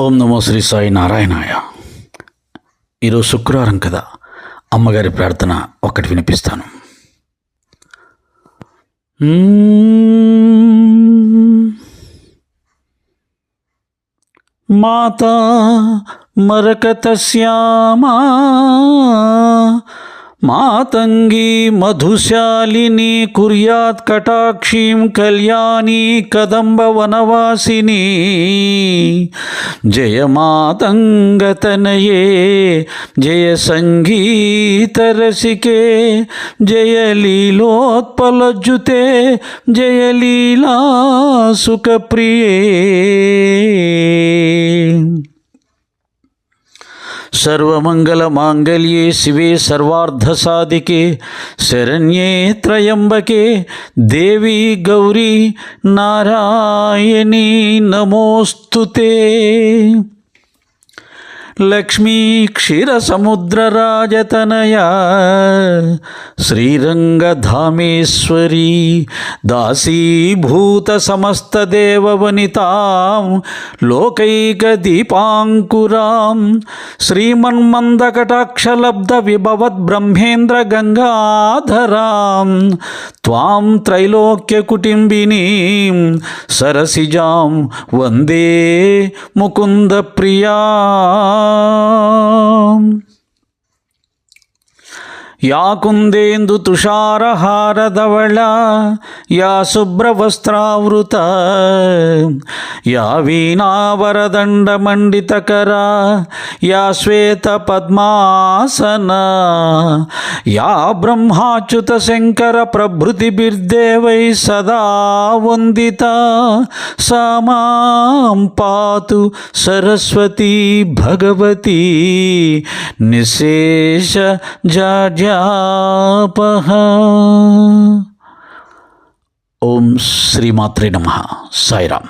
ఓం నమో శ్రీ సాయి నారాయణాయ. ఈరోజు శుక్రవారం కదా, అమ్మగారి ప్రార్థన ఒకటి వినిపిస్తాను. మాతా మరకతశ్యామా మాతంగీ మధుశాలిని కుర్యాత్ కటాక్షీం కళ్యాణి కదంబ వనవాసిని జయ మాతంగతనయే జయ సంగీతరసికే జయ లీలోత్పలజ్జుతే జయ లీలా సుఖప్రియే. సర్వమంగళ మాంగళ్యే శివే సర్వార్థసాధికే శరణ్యే త్రయంబకే దేవి గౌరీ నారాయణీ నమోస్తుతే. లక్ష్మీ క్షీరసముద్రరాజతనయా శ్రీరంగధామేశ్వరీ దాసీభూత సమస్తదేవవనితాం లోకైకదీపాంకురాం శ్రీమన్మందకటాక్షలబ్ధ విభవద్బ్రహ్మేంద్ర గంగాధరాం త్వాం త్రైలోక్యకుటుంబినీం సరసిజాం వందే ముకుంద ప్రియా. యా కుందేందు తుషారహారధవళ యా శుభ్రవస్త్రావృత యా వీణావరదండమండితకరా యా శ్వేతపద్మాసన యా బ్రహ్మాచ్యుత శంకర ప్రభృతిభిర్దేవై సదా వందిత సా మాం పాతు సరస్వతీ భగవతి నిశేష జాడ్యాపహ. ఓం శ్రీమాత్రే నమః. సాయిరామ్.